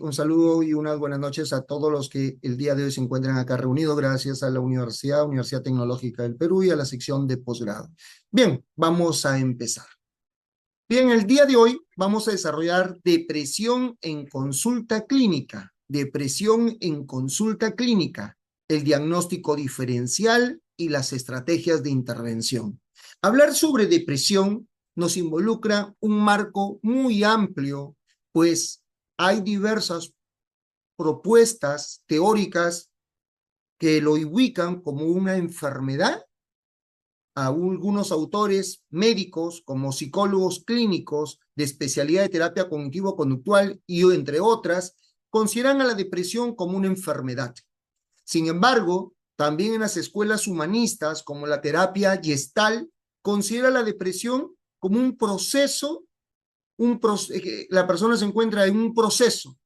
Un saludo y unas buenas noches a todos los que el día de hoy se encuentran acá reunidos, gracias a la Universidad Tecnológica del Perú y a la sección de posgrado. Bien, vamos a empezar. Bien, el día de hoy vamos a desarrollar depresión en consulta clínica. Depresión en consulta clínica, el diagnóstico diferencial y las estrategias de intervención. Hablar sobre depresión nos involucra un marco muy amplio, pues hay diversas propuestas teóricas que lo ubican como una enfermedad. A algunos autores médicos como psicólogos clínicos de especialidad de terapia cognitivo-conductual y entre otras, consideran a la depresión como una enfermedad. Sin embargo, también en las escuelas humanistas como la terapia Gestalt, considera la depresión como un proceso, la persona se encuentra en un proceso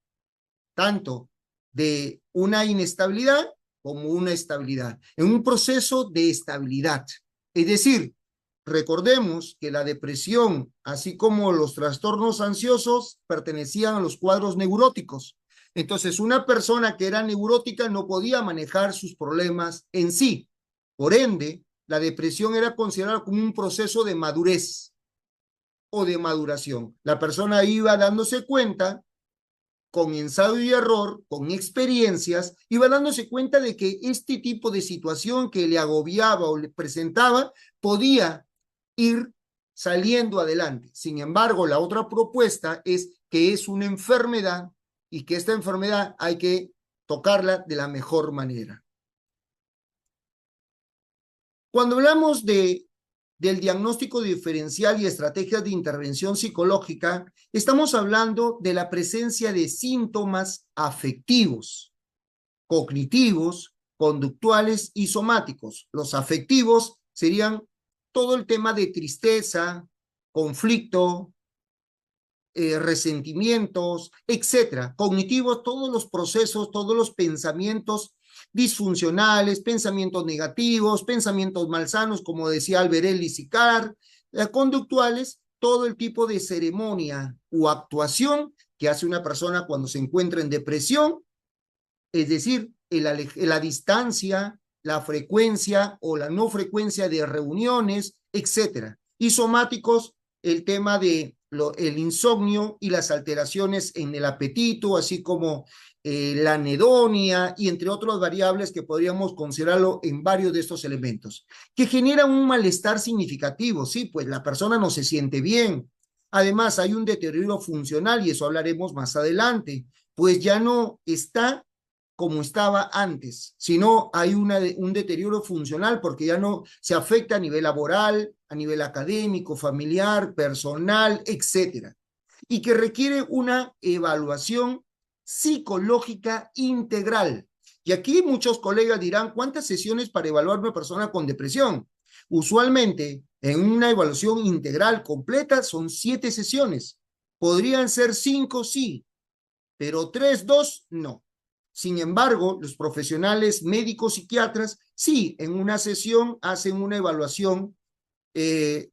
tanto de una inestabilidad como una estabilidad, en un proceso de estabilidad. Es decir, recordemos que la depresión, así como los trastornos ansiosos, pertenecían a los cuadros neuróticos. Entonces, una persona que era neurótica no podía manejar sus problemas en sí. Por ende, la depresión era considerada como un proceso de madurez o de maduración. La persona iba dándose cuenta con ensayo y error, con experiencias, iba dándose cuenta de que este tipo de situación que le agobiaba o le presentaba podía ir saliendo adelante. Sin embargo, la otra propuesta es que es una enfermedad y que esta enfermedad hay que tocarla de la mejor manera. Cuando hablamos del diagnóstico diferencial y estrategias de intervención psicológica, estamos hablando de la presencia de síntomas afectivos, cognitivos, conductuales y somáticos. Los afectivos serían todo el tema de tristeza, conflicto, resentimientos, etcétera. Cognitivos, todos los procesos, todos los pensamientos disfuncionales, pensamientos negativos, pensamientos malsanos, como decía Alberelli Sicard, conductuales, todo el tipo de ceremonia o actuación que hace una persona cuando se encuentra en depresión, es decir, la distancia, la frecuencia o la no frecuencia de reuniones, etcétera. Y somáticos, el tema de el insomnio y las alteraciones en el apetito, así como la anedonia y entre otras variables que podríamos considerarlo en varios de estos elementos, que generan un malestar significativo, sí, pues la persona no se siente bien. Además, hay un deterioro funcional y eso hablaremos más adelante, pues ya no está como estaba antes, sino hay un deterioro funcional porque ya no se afecta a nivel laboral, a nivel académico, familiar, personal, etcétera, y que requiere una evaluación psicológica integral. Y aquí muchos colegas dirán, ¿cuántas sesiones para evaluar a una persona con depresión? Usualmente, en una evaluación integral completa son 7 sesiones. Podrían ser 5, sí, pero 3, 2, no. Sin embargo, los profesionales médicos psiquiatras sí, en una sesión hacen una evaluación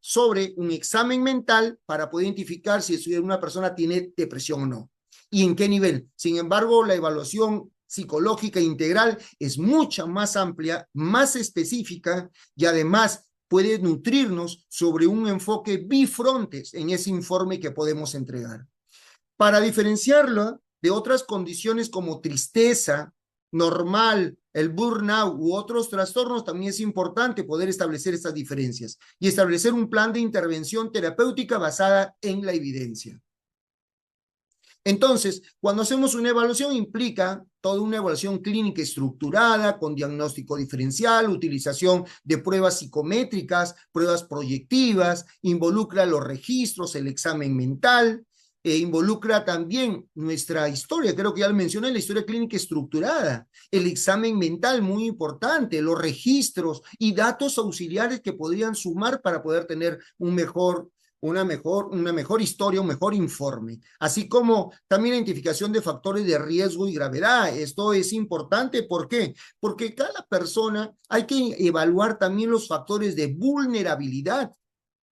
sobre un examen mental para poder identificar si una persona tiene depresión o no y en qué nivel. Sin embargo, la evaluación psicológica integral es mucha más amplia, más específica y además puede nutrirnos sobre un enfoque bifrontes en ese informe que podemos entregar. Para diferenciarlo de otras condiciones como tristeza normal, el burnout u otros trastornos, también es importante poder establecer estas diferencias y establecer un plan de intervención terapéutica basada en la evidencia. Entonces, cuando hacemos una evaluación implica toda una evaluación clínica estructurada con diagnóstico diferencial, utilización de pruebas psicométricas, pruebas proyectivas, involucra los registros, el examen mental, involucra también nuestra historia, creo que ya lo mencioné, la historia clínica estructurada, el examen mental muy importante, los registros y datos auxiliares que podrían sumar para poder tener una mejor historia, un mejor informe, así como también la identificación de factores de riesgo y gravedad. Esto es importante, ¿por qué? Porque cada persona hay que evaluar también los factores de vulnerabilidad,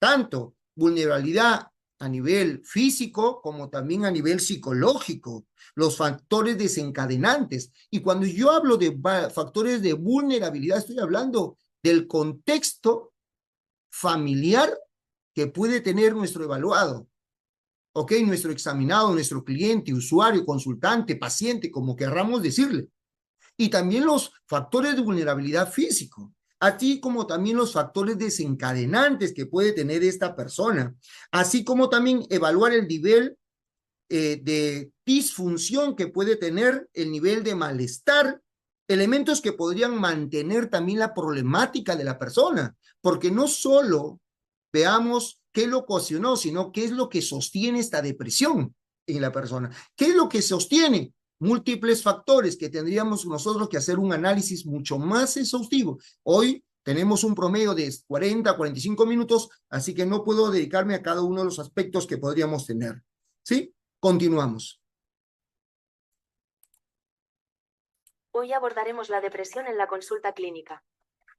tanto vulnerabilidad a nivel físico como también a nivel psicológico, los factores desencadenantes. Y cuando yo hablo de factores de vulnerabilidad, estoy hablando del contexto familiar que puede tener nuestro evaluado, ¿ok? Nuestro examinado, nuestro cliente, usuario, consultante, paciente, como querramos decirle. Y también los factores de vulnerabilidad físico, así como también los factores desencadenantes que puede tener esta persona, así como también evaluar el nivel de disfunción que puede tener, el nivel de malestar, elementos que podrían mantener también la problemática de la persona, porque no solo veamos qué lo ocasionó, sino qué es lo que sostiene esta depresión en la persona. ¿Qué es lo que sostiene? Múltiples factores que tendríamos nosotros que hacer un análisis mucho más exhaustivo. Hoy tenemos un promedio de 40 a 45 minutos, así que no puedo dedicarme a cada uno de los aspectos que podríamos tener. ¿Sí? Continuamos. Hoy abordaremos la depresión en la consulta clínica.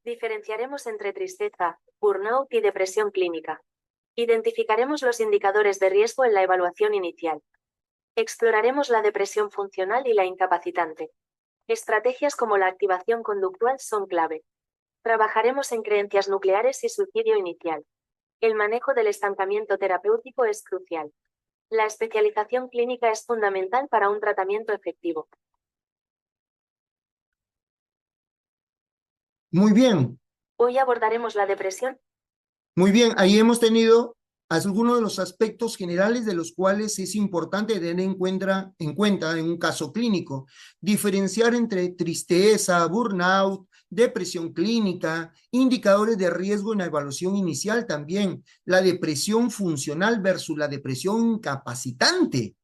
Diferenciaremos entre tristeza, burnout y depresión clínica. Identificaremos los indicadores de riesgo en la evaluación inicial. Exploraremos la depresión funcional y la incapacitante. Estrategias como la activación conductual son clave. Trabajaremos en creencias nucleares y suicidio inicial. El manejo del estancamiento terapéutico es crucial. La especialización clínica es fundamental para un tratamiento efectivo. Muy bien, Hoy abordaremos la depresión. muy bien. Ahí hemos tenido algunos de los aspectos generales de los cuales es importante tener en cuenta en un caso clínico. Diferenciar entre tristeza, burnout, depresión clínica, indicadores de riesgo en la evaluación inicial también, la depresión funcional versus la depresión incapacitante.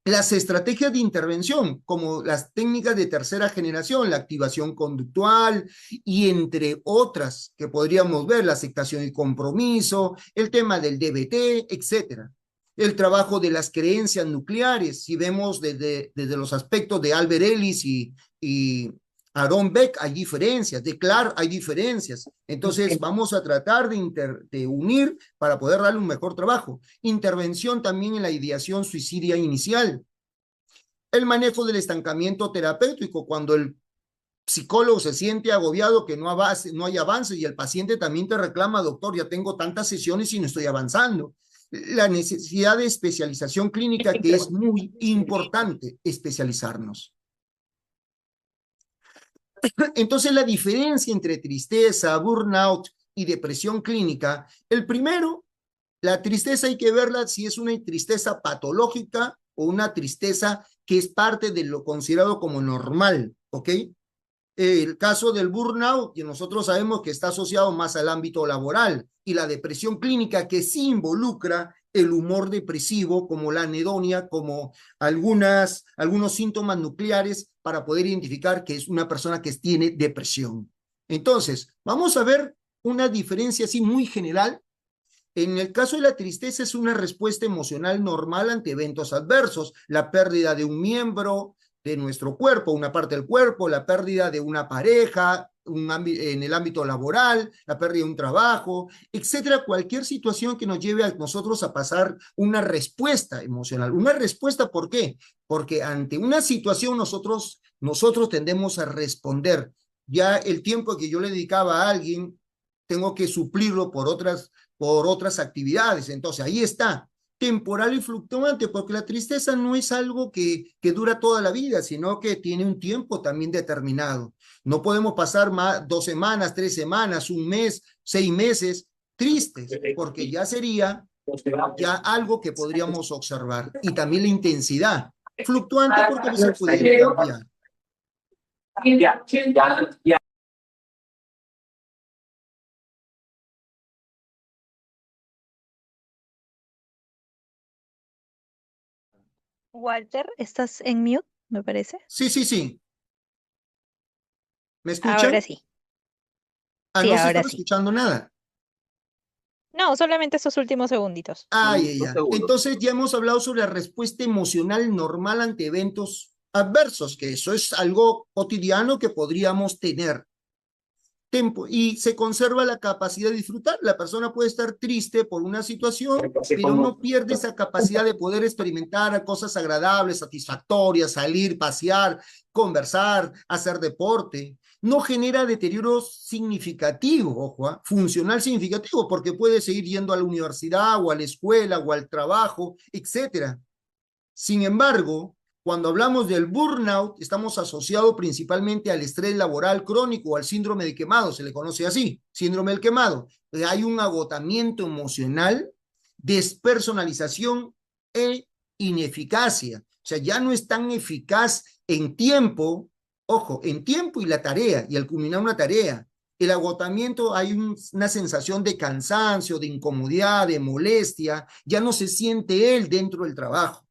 Las estrategias de intervención, como las técnicas de tercera generación, la activación conductual y entre otras que podríamos ver, la aceptación y compromiso, el tema del DBT, etcétera. El trabajo de las creencias nucleares, si vemos desde los aspectos de Albert Ellis y Aaron Beck, hay diferencias, de Clark hay diferencias. Entonces, vamos a tratar de unir para poder darle un mejor trabajo. Intervención también en la ideación suicidia inicial. El manejo del estancamiento terapéutico, cuando el psicólogo se siente agobiado que no hay avance y el paciente también te reclama, doctor, ya tengo tantas sesiones y no estoy avanzando. La necesidad de especialización clínica, que es muy importante especializarnos. Entonces, la diferencia entre tristeza, burnout y depresión clínica, el primero, la tristeza hay que verla si es una tristeza patológica o una tristeza que es parte de lo considerado como normal, ¿ok? El caso del burnout, que nosotros sabemos que está asociado más al ámbito laboral, y la depresión clínica, que sí involucra el humor depresivo, como la anedonia, como algunos síntomas nucleares para poder identificar que es una persona que tiene depresión. Entonces, vamos a ver una diferencia así muy general. En el caso de la tristeza es una respuesta emocional normal ante eventos adversos, la pérdida de un miembro de nuestro cuerpo, una parte del cuerpo, la pérdida de una pareja, en el ámbito laboral, la pérdida de un trabajo, etcétera, cualquier situación que nos lleve a nosotros a pasar una respuesta emocional. Una respuesta, ¿por qué? Porque ante una situación nosotros tendemos a responder. Ya el tiempo que yo le dedicaba a alguien, tengo que suplirlo por otras actividades. Entonces, ahí está, temporal y fluctuante, porque la tristeza no es algo que dura toda la vida, sino que tiene un tiempo también determinado. No podemos pasar más 2 semanas, 3 semanas, un mes, 6 meses tristes, porque ya sería ya algo que podríamos observar. Y también la intensidad, fluctuante porque a veces puede cambiar. Walter, ¿estás en mute, me parece? Sí, sí, sí. ¿Me Ahora escuchan? sí. Ah, Sí, no se ahora estaba sí. escuchando nada. No, solamente estos últimos segunditos. Ya. Entonces ya hemos hablado sobre la respuesta emocional normal ante eventos adversos, que eso es algo cotidiano que podríamos tener. y se conserva la capacidad de disfrutar. La persona puede estar triste por una situación, pero no pierde esa capacidad de poder experimentar cosas agradables, satisfactorias, salir, pasear, conversar, hacer deporte. No genera deterioro significativo, ojo, funcional significativo, porque puede seguir yendo a la universidad o a la escuela o al trabajo, etcétera. Sin embargo, cuando hablamos del burnout, estamos asociados principalmente al estrés laboral crónico o al síndrome de quemado, se le conoce así, síndrome del quemado. Hay un agotamiento emocional, despersonalización e ineficacia. O sea, ya no es tan eficaz en tiempo, ojo, en tiempo y la tarea, y al culminar una tarea. El agotamiento, hay una sensación de cansancio, de incomodidad, de molestia, ya no se siente él dentro del trabajo.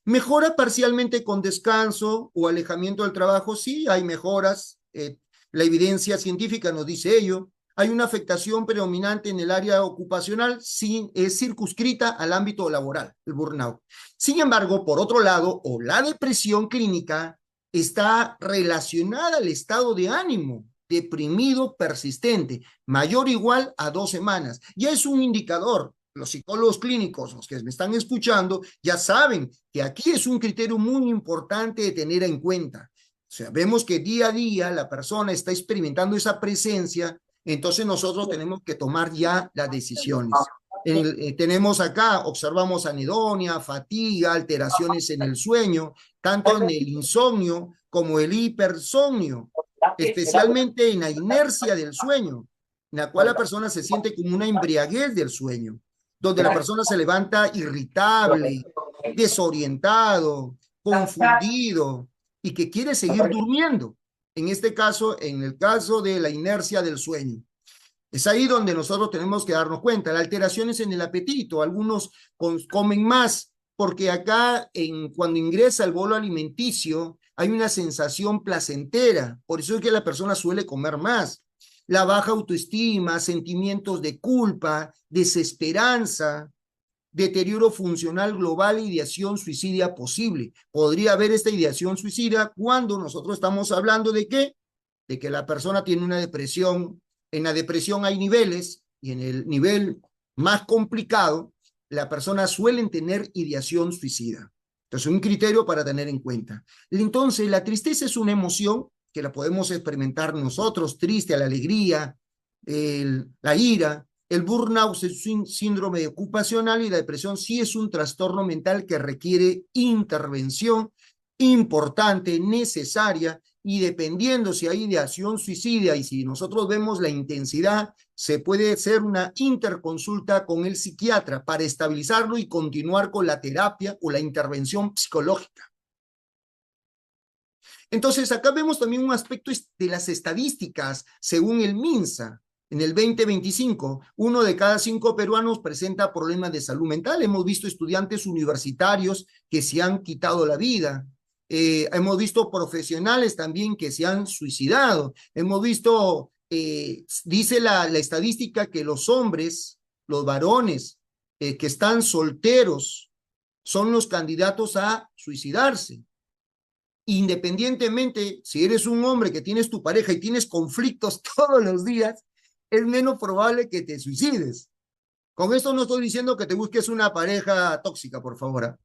Mejora parcialmente con descanso o alejamiento del trabajo, sí, hay mejoras, la evidencia científica nos dice ello. Hay una afectación predominante en el área ocupacional, sí, es circunscrita al ámbito laboral, el burnout. Sin embargo, por otro lado, o la depresión clínica está relacionada al estado de ánimo deprimido persistente, mayor o igual a 2 semanas. Ya es un indicador. Los psicólogos clínicos, los que me están escuchando, ya saben que aquí es un criterio muy importante de tener en cuenta. O sea, vemos que día a día la persona está experimentando esa presencia, entonces nosotros tenemos que tomar ya las decisiones. Tenemos acá, observamos anedonia, fatiga, alteraciones en el sueño, tanto en el insomnio como el hipersomnio, especialmente en la inercia del sueño, en la cual la persona se siente como una embriaguez del sueño, donde la persona se levanta irritable, desorientado, confundido y que quiere seguir durmiendo. En este caso, en el caso de la inercia del sueño. Es ahí donde nosotros tenemos que darnos cuenta. Las alteraciones en el apetito. Algunos comen más porque acá cuando ingresa el bolo alimenticio hay una sensación placentera. Por eso es que la persona suele comer más. La baja autoestima, sentimientos de culpa, desesperanza, deterioro funcional global, ideación suicidia posible. Podría haber esta ideación suicida cuando nosotros estamos hablando de ¿qué? De que la persona tiene una depresión. En la depresión hay niveles y en el nivel más complicado, la persona suele tener ideación suicida. Entonces, un criterio para tener en cuenta. Entonces, la tristeza es una emoción que la podemos experimentar nosotros, triste, la alegría, la ira. El burnout es un síndrome ocupacional y la depresión sí es un trastorno mental que requiere intervención importante, necesaria, y dependiendo si hay ideación suicida y si nosotros vemos la intensidad, se puede hacer una interconsulta con el psiquiatra para estabilizarlo y continuar con la terapia o la intervención psicológica. Entonces, acá vemos también un aspecto de las estadísticas, según el MINSA. En el 2025, 1 de cada 5 peruanos presenta problemas de salud mental. Hemos visto estudiantes universitarios que se han quitado la vida. Hemos visto profesionales también que se han suicidado. Hemos visto, dice la estadística que los hombres, los varones que están solteros, son los candidatos a suicidarse. Independientemente, si eres un hombre que tienes tu pareja y tienes conflictos todos los días, es menos probable que te suicides. Con esto no estoy diciendo que te busques una pareja tóxica, por favor.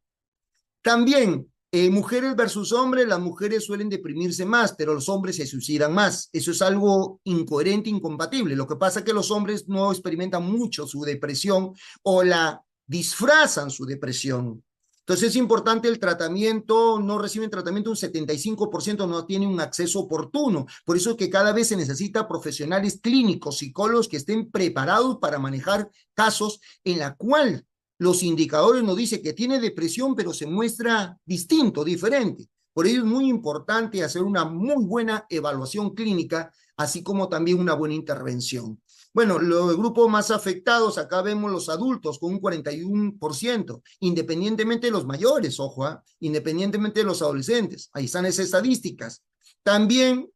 También, mujeres versus hombres, las mujeres suelen deprimirse más, pero los hombres se suicidan más. Eso es algo incoherente, incompatible. Lo que pasa es que los hombres no experimentan mucho su depresión o la disfrazan su depresión. Entonces es importante el tratamiento, no reciben tratamiento, un 75% no tienen un acceso oportuno. Por eso es que cada vez se necesita profesionales clínicos, psicólogos que estén preparados para manejar casos en la cual los indicadores nos dicen que tiene depresión, pero se muestra distinto, diferente. Por ello es muy importante hacer una muy buena evaluación clínica, así como también una buena intervención. Bueno, los grupos más afectados, acá vemos los adultos con un 41%, independientemente de los mayores, ojo, independientemente de los adolescentes. Ahí están esas estadísticas. También,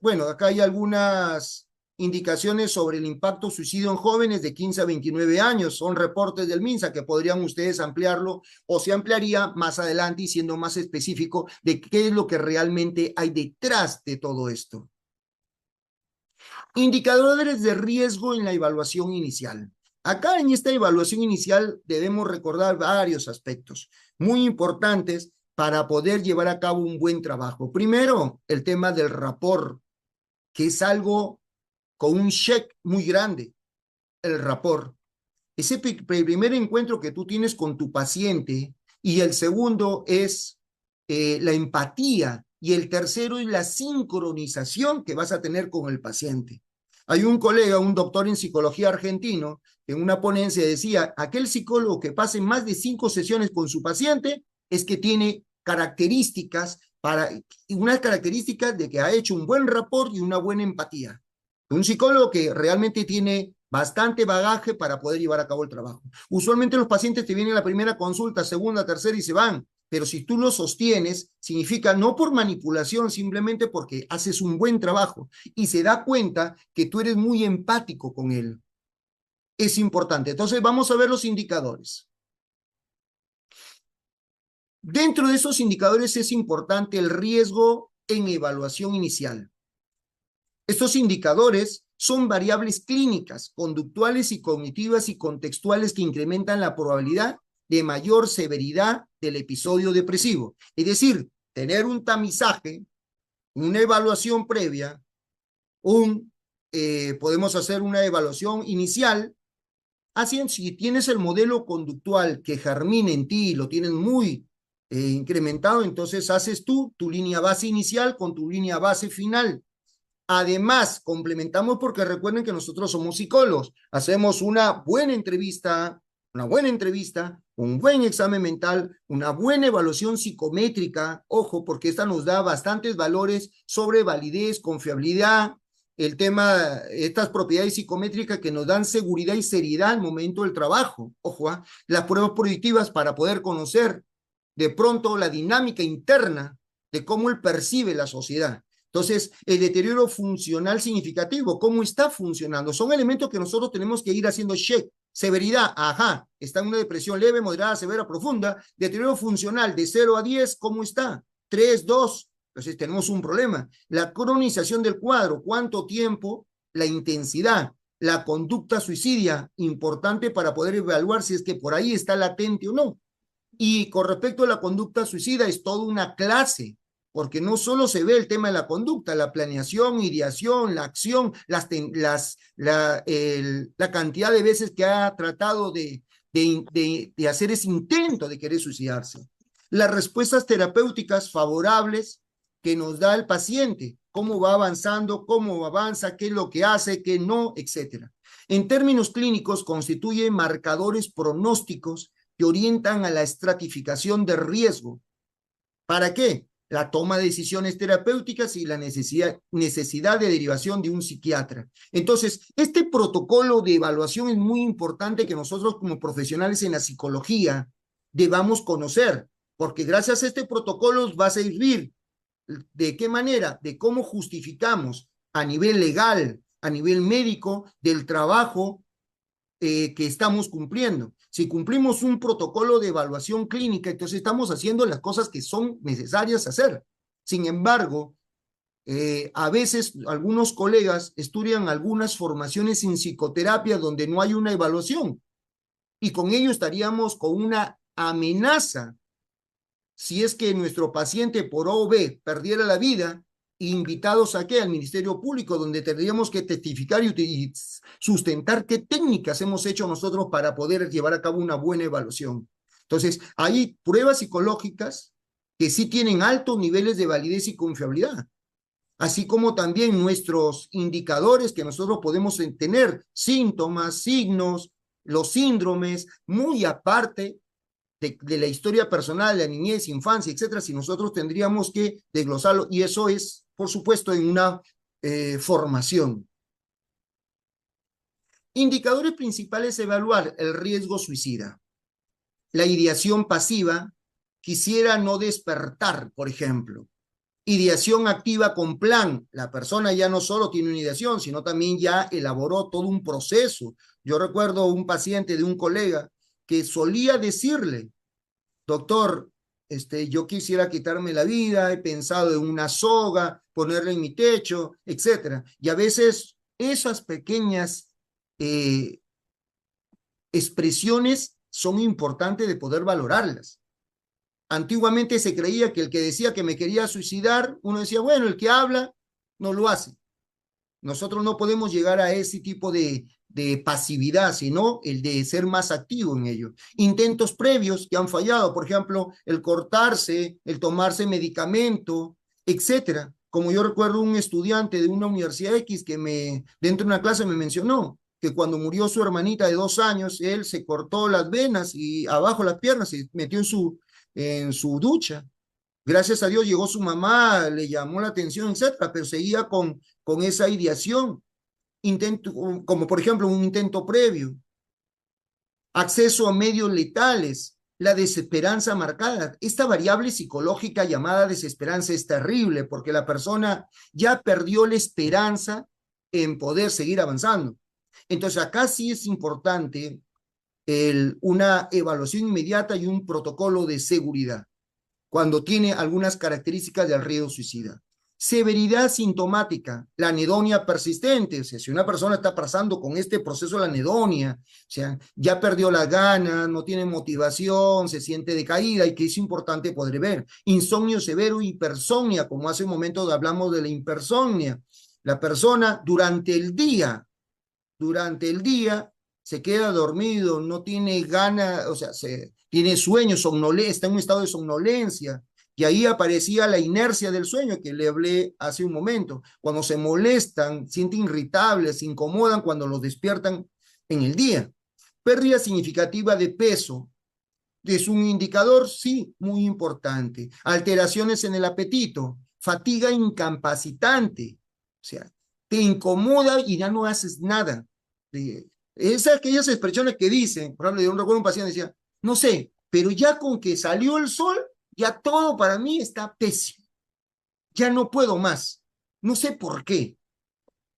bueno, acá hay algunas indicaciones sobre el impacto suicidio en jóvenes de 15 a 29 años. Son reportes del MINSA que podrían ustedes ampliarlo o se ampliaría más adelante y siendo más específico de qué es lo que realmente hay detrás de todo esto. Indicadores de riesgo en la evaluación inicial. Acá en esta evaluación inicial debemos recordar varios aspectos muy importantes para poder llevar a cabo un buen trabajo. Primero, el tema del rapport, que es algo con un check muy grande, el rapport. Ese primer encuentro que tú tienes con tu paciente, y el segundo es la empatía, y el tercero es la sincronización que vas a tener con el paciente. Hay un colega, un doctor en psicología argentino, que en una ponencia decía, aquel psicólogo que pase más de 5 sesiones con su paciente es que tiene unas características de que ha hecho un buen rapport y una buena empatía. Un psicólogo que realmente tiene bastante bagaje para poder llevar a cabo el trabajo. Usualmente los pacientes te vienen a la primera consulta, segunda, tercera y se van, pero si tú lo sostienes, significa no por manipulación, simplemente porque haces un buen trabajo y se da cuenta que tú eres muy empático con él. Es importante. Entonces vamos a ver los indicadores. Dentro de esos indicadores es importante el riesgo en evaluación inicial. Estos indicadores son variables clínicas, conductuales y cognitivas y contextuales que incrementan la probabilidad de mayor severidad del episodio depresivo. Es decir, tener un tamizaje, una evaluación previa, podemos hacer una evaluación inicial. Así, si tienes el modelo conductual que germina en ti y lo tienes muy incrementado, entonces haces tú tu línea base inicial con tu línea base final. Además, complementamos porque recuerden que nosotros somos psicólogos. Hacemos una buena entrevista, un buen examen mental, una buena evaluación psicométrica, ojo, porque esta nos da bastantes valores sobre validez, confiabilidad, el tema, estas propiedades psicométricas que nos dan seguridad y seriedad al momento del trabajo. Ojo, las pruebas predictivas para poder conocer de pronto la dinámica interna de cómo él percibe la sociedad. Entonces, el deterioro funcional significativo, ¿cómo está funcionando? Son elementos que nosotros tenemos que ir haciendo check. Severidad, ajá, está en una depresión leve, moderada, severa, profunda. Deterioro funcional de 0 a 10, ¿cómo está? 3, 2, entonces tenemos un problema. La cronización del cuadro, ¿cuánto tiempo? La intensidad, la conducta suicidia, importante para poder evaluar si es que por ahí está latente o no. Y con respecto a la conducta suicida, es toda una clase, porque no solo se ve el tema de la conducta, la planeación, ideación, la acción, la cantidad de veces que ha tratado de hacer ese intento de querer suicidarse. Las respuestas terapéuticas favorables que nos da el paciente, cómo va avanzando, cómo avanza, qué es lo que hace, qué no, etc. En términos clínicos, constituye marcadores pronósticos que orientan a la estratificación de riesgo. ¿Para qué? La toma de decisiones terapéuticas y la necesidad de derivación de un psiquiatra. Entonces, este protocolo de evaluación es muy importante que nosotros como profesionales en la psicología debamos conocer, porque gracias a este protocolo va a servir de qué manera, de cómo justificamos a nivel legal, a nivel médico, del trabajo que estamos cumpliendo. Si cumplimos un protocolo de evaluación clínica, entonces estamos haciendo las cosas que son necesarias hacer. Sin embargo, a veces algunos colegas estudian algunas formaciones en psicoterapia donde no hay una evaluación y con ello estaríamos con una amenaza. Si es que nuestro paciente por O o B perdiera la vida, invitados a qué? Al Ministerio Público, donde tendríamos que testificar y sustentar qué técnicas hemos hecho nosotros para poder llevar a cabo una buena evaluación. Entonces, hay pruebas psicológicas que sí tienen altos niveles de validez y confiabilidad, así como también nuestros indicadores que nosotros podemos tener, síntomas, signos, los síndromes, muy aparte de la historia personal, de la niñez, infancia, etcétera, si nosotros tendríamos que desglosarlo, y eso es, por supuesto, en una formación. Indicadores principales: evaluar el riesgo suicida. La ideación pasiva, quisiera no despertar, por ejemplo. Ideación activa con plan. La persona ya no solo tiene una ideación, sino también ya elaboró todo un proceso. Yo recuerdo un paciente de un colega que solía decirle: doctor, yo quisiera quitarme la vida, he pensado en una soga, ponerla en mi techo, etc. Y a veces Esas pequeñas expresiones son importantes de poder valorarlas. Antiguamente se creía que el que decía que me quería suicidar, uno decía, bueno, el que habla no lo hace. Nosotros no podemos llegar a ese tipo de pasividad, sino el de ser más activo en ello. Intentos previos que han fallado, por ejemplo, el cortarse, el tomarse medicamento, etcétera. Como yo recuerdo un estudiante de una universidad X que dentro de una clase me mencionó que cuando murió su hermanita de 2 años, él se cortó las venas y abajo las piernas y metió en su ducha. Gracias a Dios llegó su mamá, le llamó la atención, etcétera, pero seguía con esa ideación. Intento, como por ejemplo un intento previo, acceso a medios letales, la desesperanza marcada. Esta variable psicológica llamada desesperanza es terrible porque la persona ya perdió la esperanza en poder seguir avanzando. Entonces acá sí es importante una evaluación inmediata y un protocolo de seguridad cuando tiene algunas características del riesgo suicida. Severidad sintomática, la anedonia persistente, o sea, si una persona está pasando con este proceso de la anedonia, o sea, ya perdió las ganas, no tiene motivación, se siente decaída y que es importante poder ver. Insomnio severo, hipersomnia, como hace un momento hablamos de la hipersomnia. La persona durante el día se queda dormido, no tiene ganas, o sea, tiene sueño, está en un estado de somnolencia, y ahí aparecía la inercia del sueño que le hablé hace un momento. Cuando se molestan, sienten irritables, se incomodan cuando los despiertan en el día. Pérdida significativa de peso. ¿Es un indicador? Sí, muy importante. Alteraciones en el apetito. Fatiga incapacitante. O sea, te incomoda y ya no haces nada. Aquellas expresiones que dicen, por ejemplo, yo recuerdo un paciente que decía, no sé, pero ya con que salió el sol, ya todo para mí está pésimo. Ya no puedo más. No sé por qué.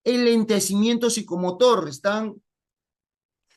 El lentecimiento psicomotor,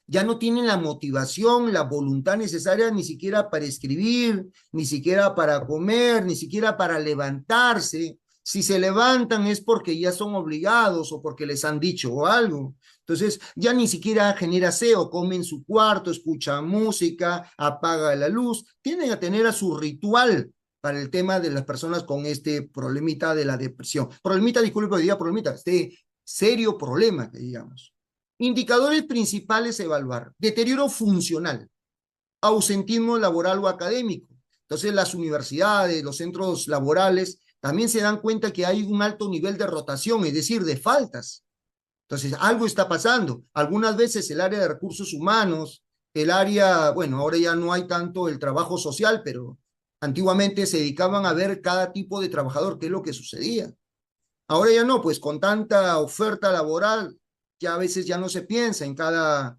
ya no tienen la motivación, la voluntad necesaria ni siquiera para escribir, ni siquiera para comer, ni siquiera para levantarse. Si se levantan es porque ya son obligados o porque les han dicho algo. Entonces ya ni siquiera genera aseo, come en su cuarto, escucha música, apaga la luz. Tienen a tener a su ritual para el tema de las personas con este problemita de la depresión. Problemita, disculpe, diga problemita, este serio problema, que digamos. Indicadores principales a evaluar. Deterioro funcional, ausentismo laboral o académico. Entonces las universidades, los centros laborales también se dan cuenta que hay un alto nivel de rotación, es decir, de faltas. Entonces algo está pasando. Algunas veces el área de recursos humanos, el área, bueno, ahora ya no hay tanto el trabajo social, pero antiguamente se dedicaban a ver cada tipo de trabajador, qué es lo que sucedía. Ahora ya no, pues con tanta oferta laboral, ya a veces ya no se piensa en cada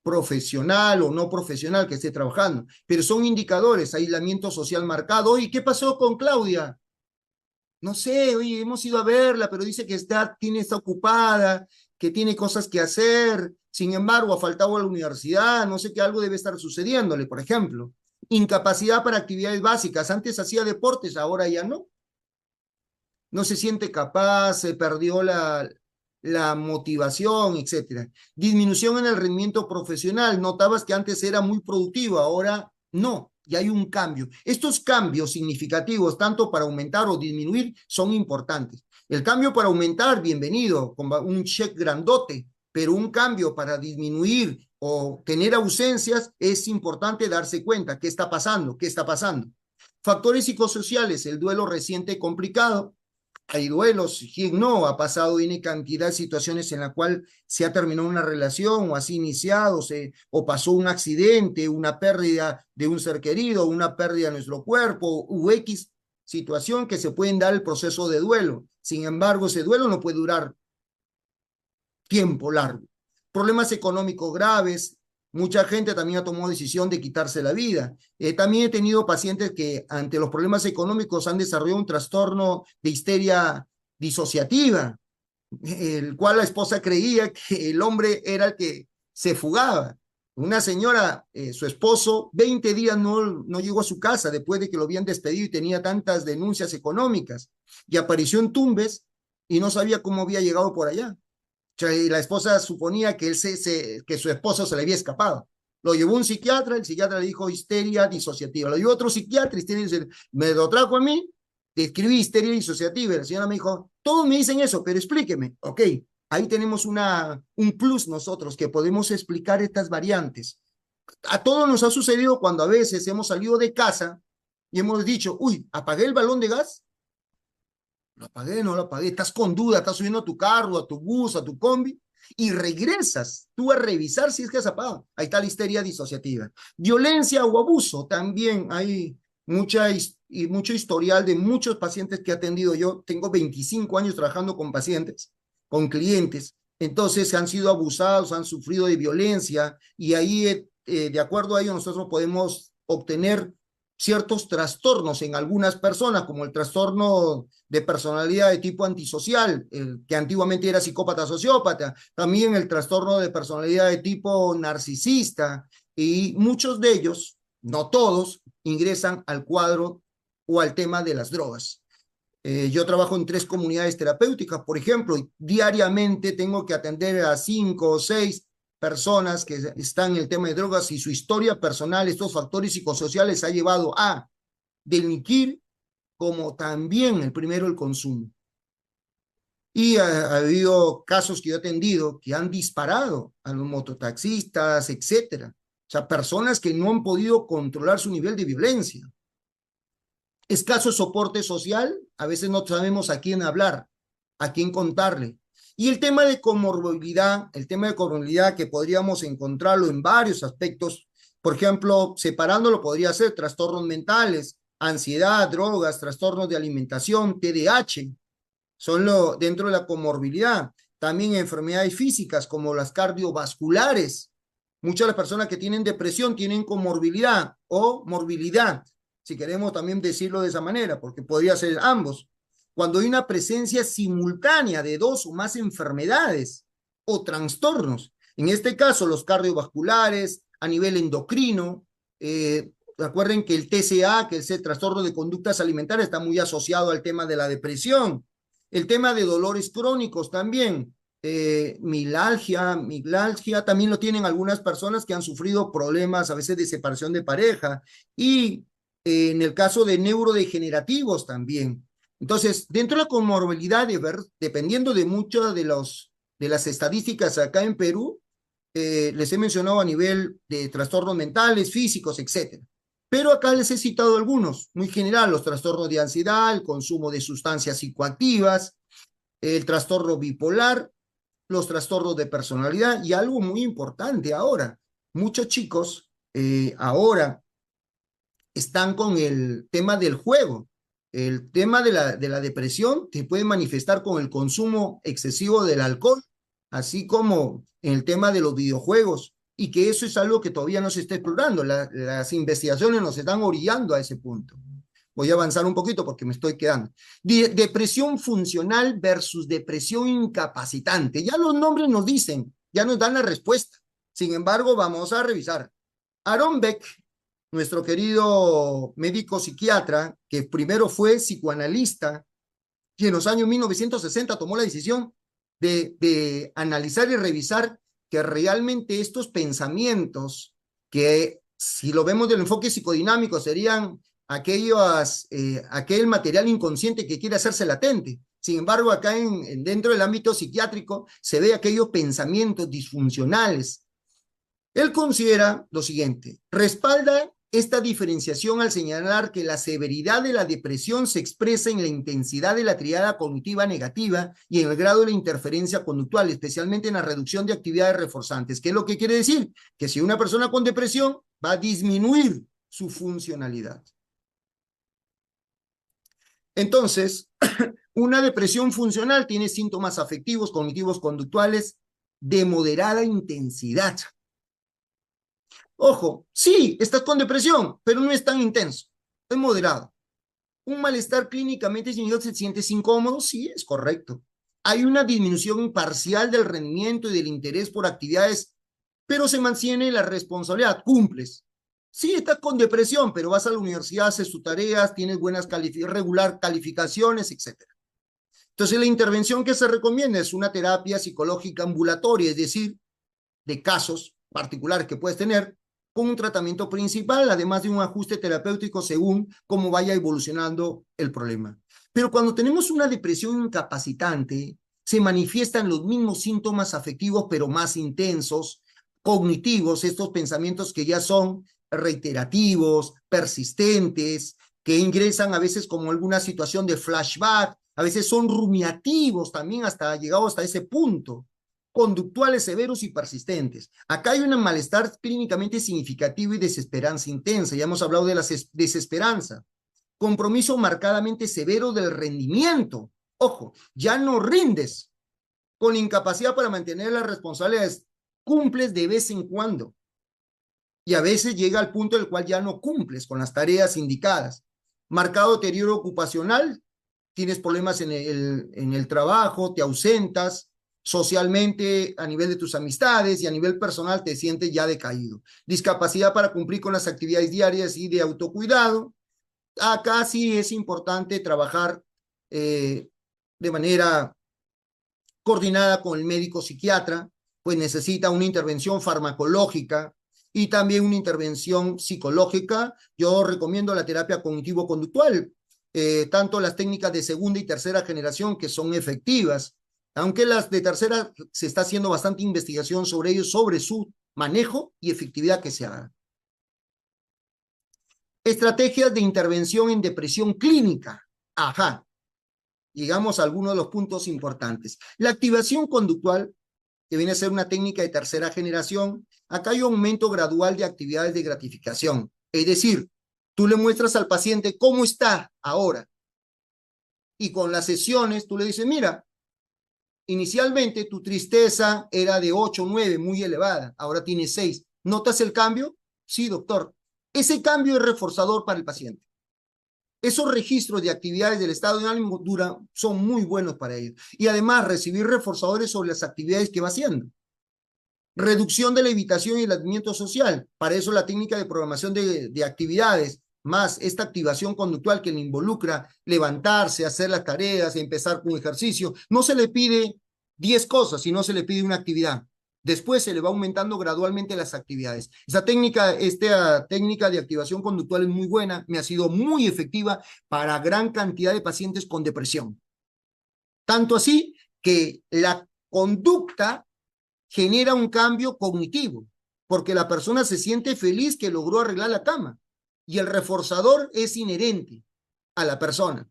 profesional o no profesional que esté trabajando, pero son indicadores, aislamiento social marcado. Oye, ¿qué pasó con Claudia? No sé, oye, hemos ido a verla, pero dice que está ocupada, que tiene cosas que hacer, sin embargo, ha faltado a la universidad, no sé qué, algo debe estar sucediéndole, por ejemplo. Incapacidad para actividades básicas, antes hacía deportes, ahora ya no. No se siente capaz, se perdió la motivación, etcétera. Disminución en el rendimiento profesional. Notabas que antes era muy productivo, ahora no, y hay un cambio. Estos cambios significativos, tanto para aumentar o disminuir, son importantes. El cambio para aumentar, bienvenido, con un check grandote, pero un cambio para disminuir o tener ausencias, es importante darse cuenta qué está pasando, qué está pasando. Factores psicosociales, el duelo reciente complicado. Hay duelos, quien no ha pasado en cantidad de situaciones en la cual se ha terminado una relación o así iniciado, o pasó un accidente, una pérdida de un ser querido, una pérdida de nuestro cuerpo, u X situación que se pueden dar el proceso de duelo. Sin embargo, ese duelo no puede durar tiempo largo. Problemas económicos graves. Mucha gente también ha tomado decisión de quitarse la vida. También he tenido pacientes que ante los problemas económicos han desarrollado un trastorno de histeria disociativa, el cual la esposa creía que el hombre era el que se fugaba. Una señora, su esposo, 20 días no llegó a su casa después de que lo habían despedido y tenía tantas denuncias económicas. Y apareció en Tumbes y no sabía cómo había llegado por allá. O sea, y la esposa suponía que, que su esposo se le había escapado. Lo llevó un psiquiatra, el psiquiatra le dijo histeria disociativa. Lo llevó otro psiquiatra, histeria disociativa. Me lo trajo a mí, describí histeria disociativa. Y la señora me dijo, todos me dicen eso, pero explíqueme. Ok, ahí tenemos un plus nosotros, que podemos explicar estas variantes. A todos nos ha sucedido cuando a veces hemos salido de casa y hemos dicho, uy, apagué el balón de gas. Lo apagué, no lo apagué. Estás con duda, estás subiendo a tu carro, a tu bus, a tu combi y regresas tú a revisar si es que has apagado. Ahí está la histeria disociativa. Violencia o abuso, también hay mucho historial de muchos pacientes que he atendido. Yo tengo 25 años trabajando con pacientes, con clientes. Entonces han sido abusados, han sufrido de violencia y ahí, de acuerdo a ello, nosotros podemos obtener ciertos trastornos en algunas personas, como el trastorno de personalidad de tipo antisocial, el que antiguamente era psicópata sociópata, también el trastorno de personalidad de tipo narcisista, y muchos de ellos, no todos, ingresan al cuadro o al tema de las drogas. Yo trabajo en 3 comunidades terapéuticas, por ejemplo, y diariamente tengo que atender a 5 o 6 personas que están en el tema de drogas y su historia personal, estos factores psicosociales ha llevado a delinquir, como también el primero el consumo. Y ha habido casos que yo he atendido que han disparado a los mototaxistas, etcétera. O sea, personas que no han podido controlar su nivel de violencia. Escaso soporte social, a veces no sabemos a quién hablar, a quién contarle. Y el tema de comorbilidad que podríamos encontrarlo en varios aspectos, por ejemplo, separándolo podría ser trastornos mentales, ansiedad, drogas, trastornos de alimentación, TDAH, son dentro de la comorbilidad. También enfermedades físicas como las cardiovasculares. Muchas de las personas que tienen depresión tienen comorbilidad o morbilidad, si queremos también decirlo de esa manera, porque podría ser ambos. Cuando hay una presencia simultánea de 2 o más enfermedades o trastornos, en este caso los cardiovasculares, a nivel endocrino, recuerden que el TCA, que es el trastorno de conductas alimentarias, está muy asociado al tema de la depresión. El tema de dolores crónicos también, mialgia también lo tienen algunas personas que han sufrido problemas a veces de separación de pareja y en el caso de neurodegenerativos también. Entonces, dentro de la comorbilidad, dependiendo de muchas de las estadísticas acá en Perú, les he mencionado a nivel de trastornos mentales, físicos, etcétera. Pero acá les he citado algunos, muy general, los trastornos de ansiedad, el consumo de sustancias psicoactivas, el trastorno bipolar, los trastornos de personalidad y algo muy importante ahora, muchos chicos ahora están con el tema del juego. El tema de la depresión se puede manifestar con el consumo excesivo del alcohol, así como en el tema de los videojuegos, y que eso es algo que todavía no se está explorando. Las investigaciones nos están orillando a ese punto. Voy a avanzar un poquito porque me estoy quedando. Depresión funcional versus depresión incapacitante. Ya los nombres nos dicen, ya nos dan la respuesta. Sin embargo, vamos a revisar. Aaron Beck, nuestro querido médico psiquiatra, que primero fue psicoanalista y en los años 1960 tomó la decisión de analizar y revisar que realmente estos pensamientos, que si lo vemos del enfoque psicodinámico serían aquel material inconsciente que quiere hacerse latente. Sin embargo, acá dentro del ámbito psiquiátrico se ve aquellos pensamientos disfuncionales. Él considera lo siguiente: respalda esta diferenciación al señalar que la severidad de la depresión se expresa en la intensidad de la triada cognitiva negativa y en el grado de la interferencia conductual, especialmente en la reducción de actividades reforzantes. ¿Qué es lo que quiere decir? Que si una persona con depresión va a disminuir su funcionalidad. Entonces, una depresión funcional tiene síntomas afectivos, cognitivos, conductuales de moderada intensidad. Ojo, sí, estás con depresión, pero no es tan intenso, es moderado. Un malestar clínicamente disminuido, ¿se sientes incómodo? Sí, es correcto. Hay una disminución parcial del rendimiento y del interés por actividades, pero se mantiene la responsabilidad, cumples. Sí, estás con depresión, pero vas a la universidad, haces tus tareas, tienes buenas regular calificaciones, etc. Entonces, la intervención que se recomienda es una terapia psicológica ambulatoria, es decir, de casos particulares que puedes tener, con un tratamiento principal, además de un ajuste terapéutico según cómo vaya evolucionando el problema. Pero cuando tenemos una depresión incapacitante, se manifiestan los mismos síntomas afectivos, pero más intensos, cognitivos, estos pensamientos que ya son reiterativos, persistentes, que ingresan a veces como alguna situación de flashback, a veces son rumiativos también hasta llegado hasta ese punto, conductuales severos y persistentes. Acá hay un malestar clínicamente significativo y desesperanza intensa. Ya hemos hablado de la desesperanza. Compromiso marcadamente severo del rendimiento. Ojo, ya no rindes con incapacidad para mantener las responsabilidades. Cumples de vez en cuando. Y a veces llega al punto en el cual ya no cumples con las tareas indicadas. Marcado deterioro ocupacional, tienes problemas en el trabajo, te ausentas, socialmente a nivel de tus amistades y a nivel personal te sientes ya decaído. Discapacidad para cumplir con las actividades diarias y de autocuidado. Acá sí es importante trabajar de manera coordinada con el médico psiquiatra, pues necesita una intervención farmacológica y también una intervención psicológica. Yo recomiendo la terapia cognitivo-conductual, tanto las técnicas de segunda y tercera generación que son efectivas, aunque las de tercera se está haciendo bastante investigación sobre ellos, sobre su manejo y efectividad que se haga. Estrategias de intervención en depresión clínica. Ajá, llegamos a algunos de los puntos importantes. La activación conductual, que viene a ser una técnica de tercera generación, acá hay un aumento gradual de actividades de gratificación. Es decir, tú le muestras al paciente cómo está ahora. Y con las sesiones tú le dices, mira, inicialmente tu tristeza era de 8, 9, muy elevada, ahora tiene 6. ¿Notas el cambio? Sí, doctor. Ese cambio es reforzador para el paciente. Esos registros de actividades del estado de ánimo son muy buenos para ellos. Y además recibir reforzadores sobre las actividades que va haciendo. Reducción de la evitación y el aislamiento social. Para eso la técnica de programación de actividades, más esta activación conductual que le involucra levantarse, hacer las tareas, empezar con ejercicio. No se le pide 10 cosas, sino se le pide una actividad. Después se le va aumentando gradualmente las actividades. Esta técnica de activación conductual es muy buena, me ha sido muy efectiva para gran cantidad de pacientes con depresión. Tanto así que la conducta genera un cambio cognitivo, porque la persona se siente feliz que logró arreglar la cama y el reforzador es inherente a la persona.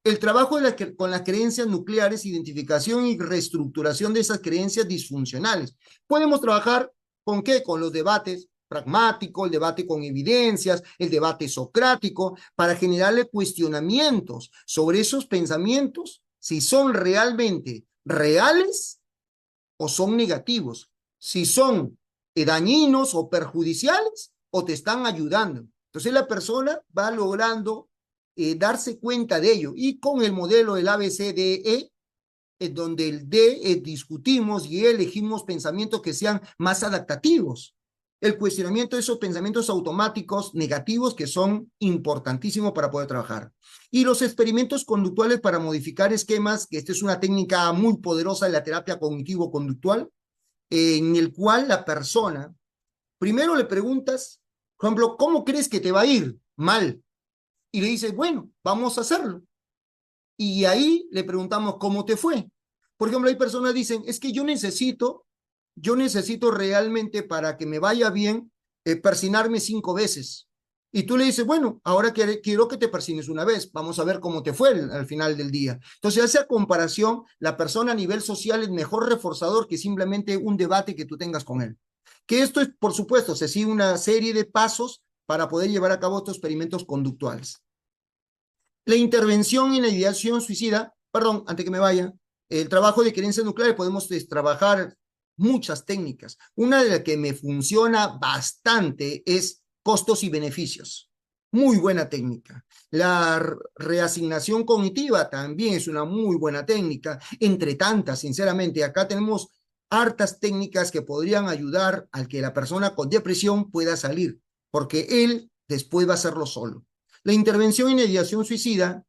El trabajo con las creencias nucleares, identificación y reestructuración de esas creencias disfuncionales. Podemos trabajar ¿con qué? Con los debates pragmáticos, el debate con evidencias, el debate socrático, para generarle cuestionamientos sobre esos pensamientos, si son realmente reales o son negativos, si son dañinos o perjudiciales o te están ayudando. Entonces la persona va logrando darse cuenta de ello. Y con el modelo del ABCDE, donde el D discutimos y elegimos pensamientos que sean más adaptativos. El cuestionamiento de esos pensamientos automáticos negativos que son importantísimos para poder trabajar. Y los experimentos conductuales para modificar esquemas, que esta es una técnica muy poderosa de la terapia cognitivo-conductual, en el cual la persona, primero le preguntas, por ejemplo, ¿cómo crees que te va a ir? Mal. Y le dices, bueno, vamos a hacerlo. Y ahí le preguntamos, ¿cómo te fue? Por ejemplo, hay personas que dicen, es que yo necesito realmente para que me vaya bien, persinarme 5 veces. Y tú le dices, bueno, ahora quiero que te persines una vez, vamos a ver cómo te fue al final del día. Entonces, esa comparación, la persona a nivel social es mejor reforzador que simplemente un debate que tú tengas con él. Que esto es, por supuesto, se sigue una serie de pasos para poder llevar a cabo estos experimentos conductuales. La intervención en la ideación suicida, perdón, antes que me vaya, el trabajo de creencias nucleares podemos trabajar muchas técnicas. Una de las que me funciona bastante es costos y beneficios. Muy buena técnica. La reasignación cognitiva también es una muy buena técnica. Entre tantas, sinceramente, acá tenemos hartas técnicas que podrían ayudar al que la persona con depresión pueda salir, porque él después va a hacerlo solo. La intervención en ideación suicida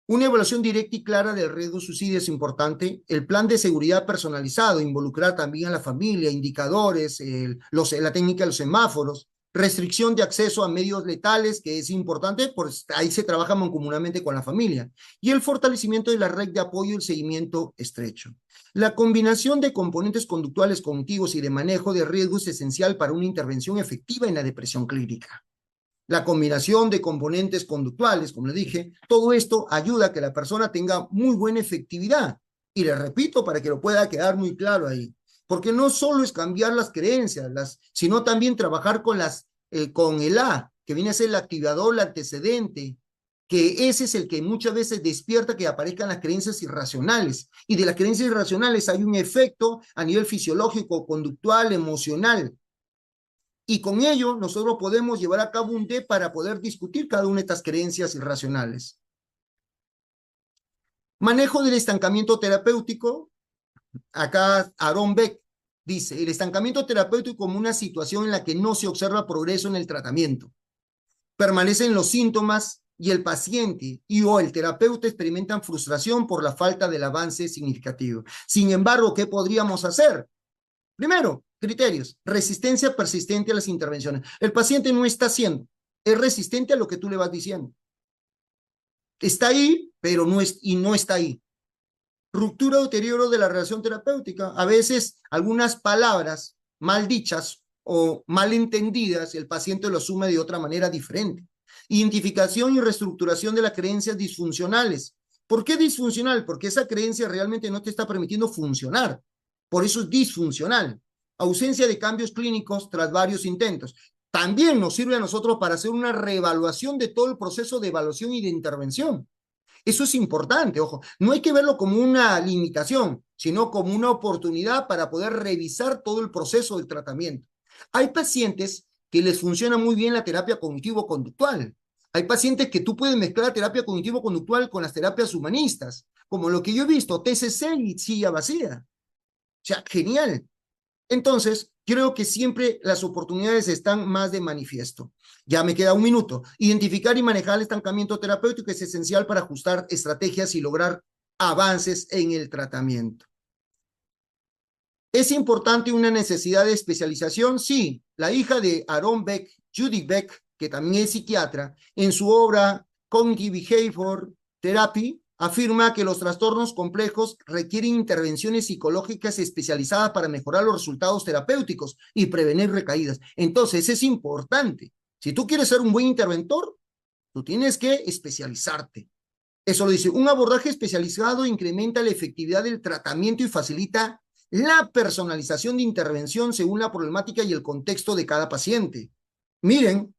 Una evaluación directa y clara del riesgo de suicidio es importante. El plan de seguridad personalizado, involucrar también a la familia, indicadores, la técnica de los semáforos, restricción de acceso a medios letales, que es importante, pues ahí se trabaja mancomunadamente con la familia, y el fortalecimiento de la red de apoyo y el seguimiento estrecho. La combinación de componentes conductuales, cognitivos y de manejo de riesgo es esencial para una intervención efectiva en la depresión clínica. La combinación de componentes conductuales, como le dije, todo esto ayuda a que la persona tenga muy buena efectividad. Y le repito para que lo pueda quedar muy claro ahí. Porque no solo es cambiar las creencias, sino también trabajar con el A, que viene a ser el activador, el antecedente, que ese es el que muchas veces despierta que aparezcan las creencias irracionales. Y de las creencias irracionales hay un efecto a nivel fisiológico, conductual, emocional. Y con ello nosotros podemos llevar a cabo un D para poder discutir cada una de estas creencias irracionales. Manejo del estancamiento terapéutico. Acá Aaron Beck dice, el estancamiento terapéutico como una situación en la que no se observa progreso en el tratamiento. Permanecen los síntomas y el paciente o el terapeuta experimentan frustración por la falta del avance significativo. Sin embargo, ¿qué podríamos hacer? Primero, criterios. Resistencia persistente a las intervenciones. El paciente no está haciendo, es resistente a lo que tú le vas diciendo. Está ahí, pero no está ahí. Ruptura o deterioro de la relación terapéutica. A veces algunas palabras mal dichas o mal entendidas, el paciente lo asume de otra manera diferente. Identificación y reestructuración de las creencias disfuncionales. ¿Por qué disfuncional? Porque esa creencia realmente no te está permitiendo funcionar. Por eso es disfuncional. Ausencia de cambios clínicos tras varios intentos. También nos sirve a nosotros para hacer una reevaluación de todo el proceso de evaluación y de intervención. Eso es importante, ojo. No hay que verlo como una limitación, sino como una oportunidad para poder revisar todo el proceso del tratamiento. Hay pacientes que les funciona muy bien la terapia cognitivo-conductual. Hay pacientes que tú puedes mezclar la terapia cognitivo-conductual con las terapias humanistas, como lo que yo he visto, TCC y silla vacía. O sea, genial. Entonces, creo que siempre las oportunidades están más de manifiesto. Ya me queda un minuto. Identificar y manejar el estancamiento terapéutico es esencial para ajustar estrategias y lograr avances en el tratamiento. ¿Es importante una necesidad de especialización? Sí. La hija de Aaron Beck, Judy Beck, que también es psiquiatra, en su obra Cognitive Behavior Therapy, afirma que los trastornos complejos requieren intervenciones psicológicas especializadas para mejorar los resultados terapéuticos y prevenir recaídas. Entonces, es importante. Si tú quieres ser un buen interventor, tú tienes que especializarte. Eso lo dice. Un abordaje especializado incrementa la efectividad del tratamiento y facilita la personalización de intervención según la problemática y el contexto de cada paciente. Miren,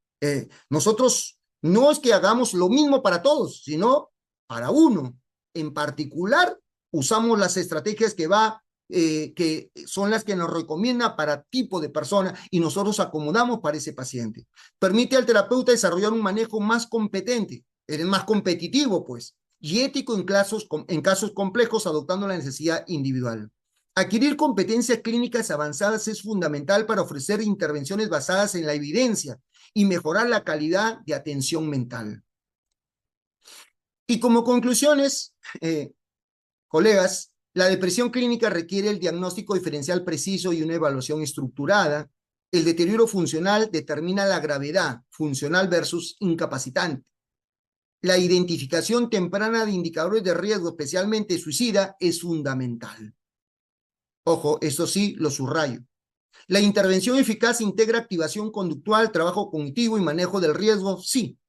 nosotros no es que hagamos lo mismo para todos, sino para uno. En particular, usamos las estrategias que son las que nos recomienda para tipo de persona y nosotros acomodamos para ese paciente. Permite al terapeuta desarrollar un manejo más competente, eres más competitivo, pues, y ético en casos complejos, adoptando la necesidad individual. Adquirir competencias clínicas avanzadas es fundamental para ofrecer intervenciones basadas en la evidencia y mejorar la calidad de atención mental. Y como conclusiones, colegas, la depresión clínica requiere el diagnóstico diferencial preciso y una evaluación estructurada. El deterioro funcional determina la gravedad funcional versus incapacitante. La identificación temprana de indicadores de riesgo, especialmente suicida, es fundamental. Ojo, esto sí lo subrayo. La intervención eficaz integra activación conductual, trabajo cognitivo y manejo del riesgo, sí.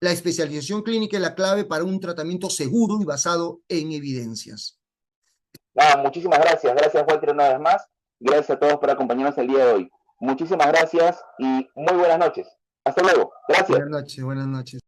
La especialización clínica es la clave para un tratamiento seguro y basado en evidencias. Nada, muchísimas gracias. Gracias, Walter, una vez más. Gracias a todos por acompañarnos el día de hoy. Muchísimas gracias y muy buenas noches. Hasta luego. Gracias. Buenas noches, buenas noches.